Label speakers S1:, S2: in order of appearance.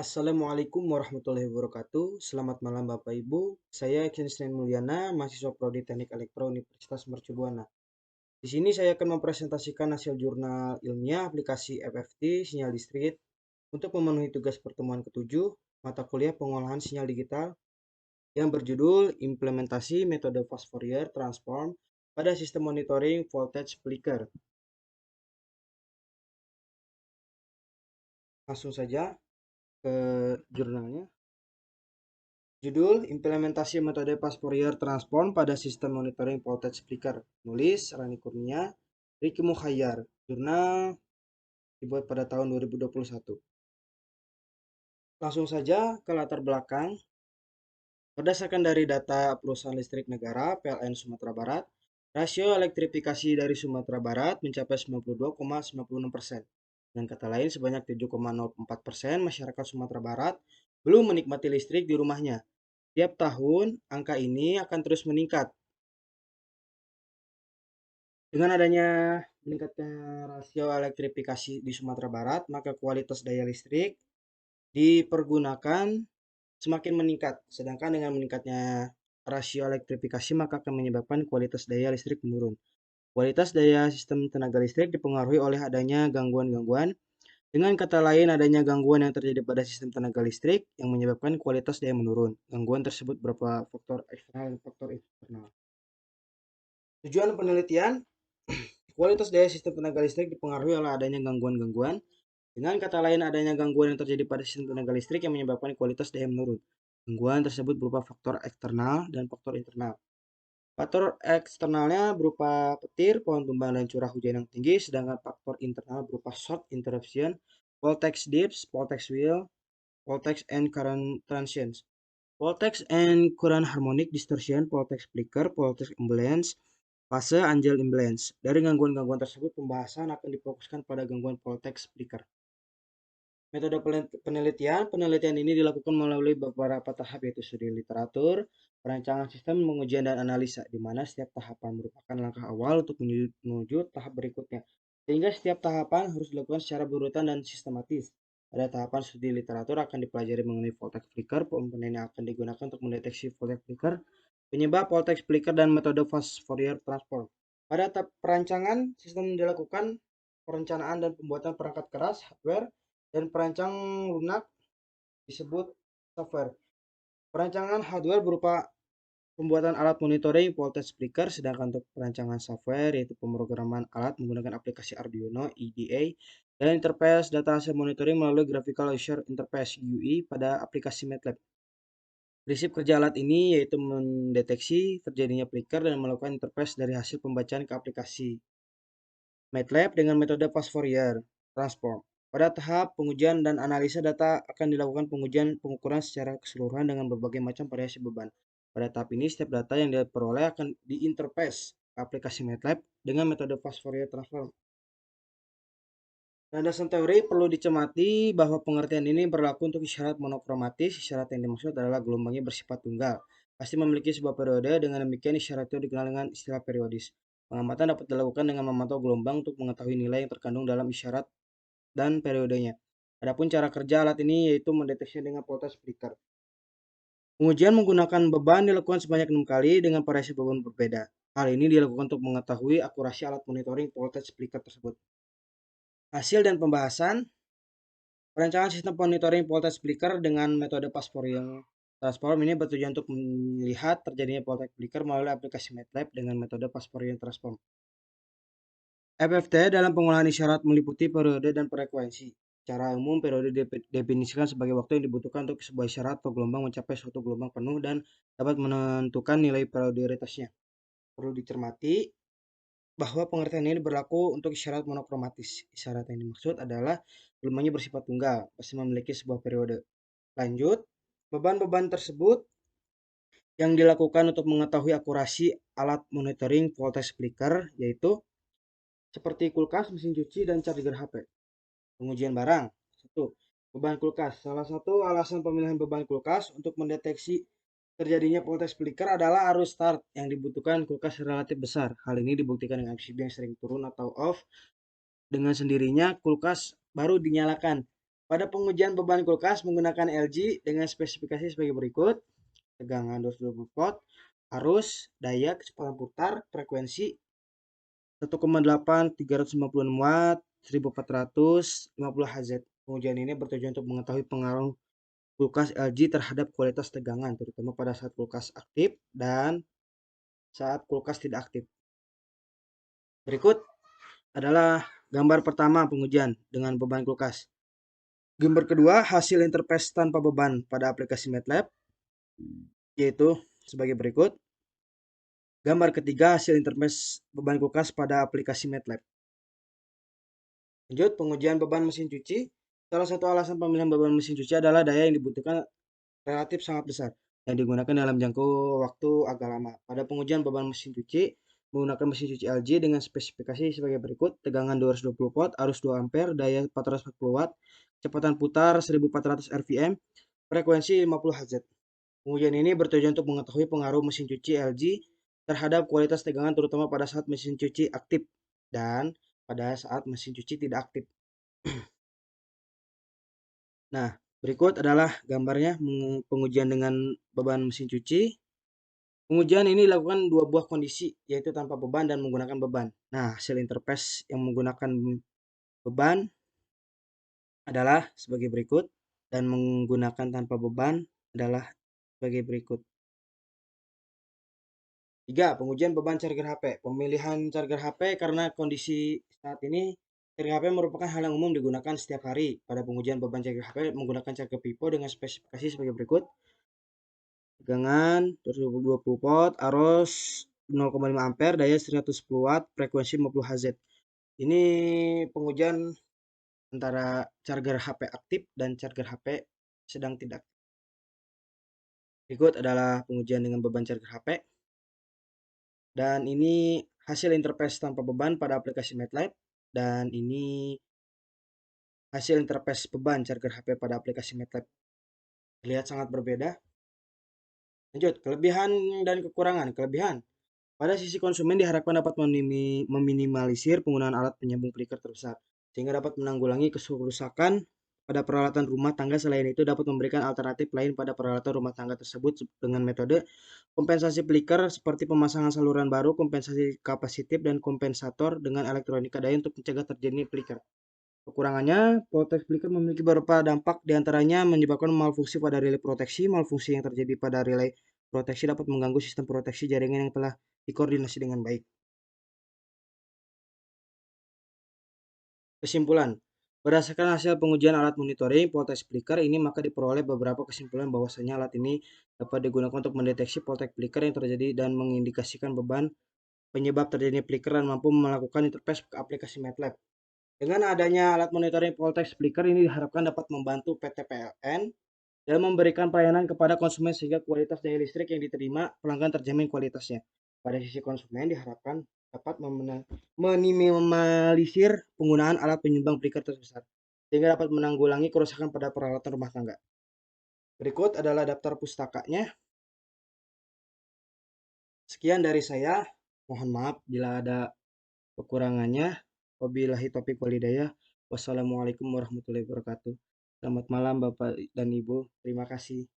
S1: Assalamualaikum warahmatullahi wabarakatuh. Selamat malam Bapak Ibu. Saya Kinslen Mulyana, mahasiswa Prodi Teknik Elektro Universitas Mercu Buana. Di sini saya akan mempresentasikan hasil jurnal ilmiah aplikasi FFT sinyal listrik untuk memenuhi tugas pertemuan ketujuh mata kuliah pengolahan sinyal digital yang berjudul Implementasi Metode Fast Fourier Transform pada Sistem Monitoring Voltage Flicker. Langsung saja ke jurnalnya. Judul Implementasi Metode Fast Fourier Transform pada Sistem Monitoring Voltage Flicker. Nulis Rani Kurnia, Ricky Mukhayyar. Jurnal dibuat pada tahun 2021. Langsung saja ke latar belakang. Berdasarkan dari data perusahaan listrik negara PLN Sumatera Barat, rasio elektrifikasi dari Sumatera Barat mencapai 92,96%. Dengan kata lain, sebanyak 7,04% masyarakat Sumatera Barat belum menikmati listrik di rumahnya. Tiap tahun, angka ini akan terus meningkat. Dengan adanya meningkatnya rasio elektrifikasi di Sumatera Barat, maka kualitas daya listrik dipergunakan semakin meningkat. Sedangkan dengan meningkatnya rasio elektrifikasi, maka akan menyebabkan kualitas daya listrik menurun. Kualitas daya sistem tenaga listrik dipengaruhi oleh adanya gangguan-gangguan. Dengan kata lain, adanya gangguan yang terjadi pada sistem tenaga listrik yang menyebabkan kualitas daya menurun. Gangguan tersebut berupa faktor eksternal dan faktor internal. Tujuan penelitian, kualitas daya sistem tenaga listrik dipengaruhi oleh adanya gangguan-gangguan. Dengan kata lain, adanya gangguan yang terjadi pada sistem tenaga listrik yang menyebabkan kualitas daya menurun. Gangguan tersebut berupa faktor eksternal dan faktor internal. Faktor eksternalnya berupa petir, pohon tumbang, dan curah hujan yang tinggi, sedangkan faktor internal berupa short interruption, voltage dips, voltage wheel, voltage and current transients, voltage and current harmonic distortion, voltage flicker, voltage imbalance, fase Angel imbalance. Dari gangguan-gangguan tersebut, pembahasan akan difokuskan pada gangguan voltage flicker. Metode penelitian ini dilakukan melalui beberapa tahap, yaitu studi literatur, perancangan sistem, pengujian, dan analisa, di mana setiap tahapan merupakan langkah awal untuk menuju tahap berikutnya. Sehingga setiap tahapan harus dilakukan secara berurutan dan sistematis. Pada tahapan studi literatur akan dipelajari mengenai voltage flicker, komponen yang akan digunakan untuk mendeteksi voltage flicker, penyebab voltage flicker, dan metode fast Fourier transform. Pada tahap perancangan, sistem dilakukan perencanaan dan pembuatan perangkat keras, hardware, dan perancang lunak disebut software. Perancangan hardware berupa pembuatan alat monitoring voltage flicker, sedangkan untuk perancangan software yaitu pemrograman alat menggunakan aplikasi Arduino EDA dan interface data hasil monitoring melalui Graphical User Interface GUI pada aplikasi MATLAB. Prinsip kerja alat ini yaitu mendeteksi terjadinya flicker dan melakukan interface dari hasil pembacaan ke aplikasi MATLAB dengan metode fast Fourier transform. Pada tahap pengujian dan analisa data akan dilakukan pengukuran secara keseluruhan dengan berbagai macam variasi beban. Pada tahap ini, setiap data yang diperoleh akan diinterface ke aplikasi MATLAB dengan metode fast Fourier transform. Landasan teori perlu dicermati bahwa pengertian ini berlaku untuk isyarat monokromatis. Isyarat yang dimaksud adalah gelombangnya bersifat tunggal, pasti memiliki sebuah periode. Dengan demikian, isyarat itu dikenal dengan istilah periodis. Pengamatan dapat dilakukan dengan memantau gelombang untuk mengetahui nilai yang terkandung dalam isyarat dan periodenya. Adapun cara kerja alat ini yaitu mendeteksi dengan voltage flicker. Pengujian menggunakan beban dilakukan sebanyak 6 kali dengan variasi beban berbeda. Hal ini dilakukan untuk mengetahui akurasi alat monitoring voltage flicker tersebut. Hasil dan pembahasan, perancangan sistem monitoring voltage flicker dengan metode fast Fourier transform ini bertujuan untuk melihat terjadinya voltage flicker melalui aplikasi MATLAB dengan metode fast Fourier transform. FFT dalam pengolahan isyarat meliputi periode dan frekuensi. Secara umum, periode didefinisikan sebagai waktu yang dibutuhkan untuk sebuah isyarat atau gelombang mencapai suatu gelombang penuh dan dapat menentukan nilai prioritasnya. Perlu dicermati bahwa pengertian ini berlaku untuk isyarat monokromatis. Isyarat yang dimaksud adalah gelombangnya bersifat tunggal, pasti memiliki sebuah periode. Lanjut, beban-beban tersebut yang dilakukan untuk mengetahui akurasi alat monitoring voltage flicker, yaitu seperti kulkas, mesin cuci, dan charger HP. Pengujian barang. 1. Beban kulkas. Salah satu alasan pemilihan beban kulkas untuk mendeteksi terjadinya voltage flicker adalah arus start yang dibutuhkan kulkas relatif besar. Hal ini dibuktikan dengan MCB yang sering turun atau off. Dengan sendirinya kulkas baru dinyalakan. Pada pengujian beban kulkas menggunakan LG dengan spesifikasi sebagai berikut: tegangan 220 volt, arus, daya, kecepatan putar, frekuensi 1,8 356 watt, 1450 Hz. Pengujian ini bertujuan untuk mengetahui pengaruh kulkas LG terhadap kualitas tegangan, terutama pada saat kulkas aktif dan saat kulkas tidak aktif. Berikut adalah gambar pertama pengujian dengan beban kulkas. Gambar kedua, hasil interface tanpa beban pada aplikasi MATLAB, yaitu sebagai berikut. Gambar ketiga, hasil interface beban kulkas pada aplikasi MATLAB. Lanjut, pengujian beban mesin cuci. Salah satu alasan pemilihan beban mesin cuci adalah daya yang dibutuhkan relatif sangat besar yang digunakan dalam jangka waktu agak lama. Pada pengujian beban mesin cuci, menggunakan mesin cuci LG dengan spesifikasi sebagai berikut: tegangan 220 volt, arus 2 ampere, daya 440 watt, kecepatan putar 1400 rpm, frekuensi 50 Hz. Pengujian ini bertujuan untuk mengetahui pengaruh mesin cuci LG terhadap kualitas tegangan, terutama pada saat mesin cuci aktif dan pada saat mesin cuci tidak aktif. Nah, berikut adalah gambarnya pengujian dengan beban mesin cuci. Pengujian ini dilakukan dua buah kondisi, yaitu tanpa beban dan menggunakan beban. Nah, hasil interface yang menggunakan beban adalah sebagai berikut, dan menggunakan tanpa beban adalah sebagai berikut. 3. Pengujian beban charger HP. Pemilihan charger HP karena kondisi saat ini charger HP merupakan hal yang umum digunakan setiap hari. Pada pengujian beban charger HP menggunakan charger Pipo dengan spesifikasi sebagai berikut: tegangan 220 volt, arus 0,5 ampere, daya 110 watt, frekuensi 50 Hz. Ini pengujian antara charger HP aktif dan charger HP sedang tidak. Berikut adalah pengujian dengan beban charger HP. Dan ini hasil interface tanpa beban pada aplikasi MATLAB. Dan ini hasil interface beban charger HP pada aplikasi MATLAB. Terlihat sangat berbeda. Lanjut, kelebihan dan kekurangan. Kelebihan: pada sisi konsumen diharapkan dapat meminimalisir penggunaan alat penyambung flicker terbesar, sehingga dapat menanggulangi kerusakan pada peralatan rumah tangga. Selain itu, dapat memberikan alternatif lain pada peralatan rumah tangga tersebut dengan metode kompensasi flicker seperti pemasangan saluran baru, kompensasi kapasitif, dan kompensator dengan elektronika daya untuk mencegah terjadinya flicker. Kekurangannya, protek flicker memiliki beberapa dampak, diantaranya menyebabkan malfungsi pada relay proteksi. Malfungsi yang terjadi pada relay proteksi dapat mengganggu sistem proteksi jaringan yang telah dikoordinasi dengan baik. Kesimpulan: berdasarkan hasil pengujian alat monitoring voltage flicker ini, maka diperoleh beberapa kesimpulan bahwasanya alat ini dapat digunakan untuk mendeteksi voltage flicker yang terjadi dan mengindikasikan beban penyebab terjadinya flicker dan mampu melakukan interface ke aplikasi MATLAB. Dengan adanya alat monitoring voltage flicker ini diharapkan dapat membantu PT PLN dalam memberikan pelayanan kepada konsumen sehingga kualitas daya listrik yang diterima pelanggan terjamin kualitasnya. Pada sisi konsumen diharapkan dapat meminimalisir penggunaan alat penyumbang flicker terbesar sehingga dapat menanggulangi kerusakan pada peralatan rumah tangga. Berikut adalah daftar pustakanya. Sekian dari saya. Mohon maaf bila ada kekurangannya. Wabillahi taufiq walhidayah. Wassalamualaikum warahmatullahi wabarakatuh. Selamat malam Bapak dan Ibu. Terima kasih.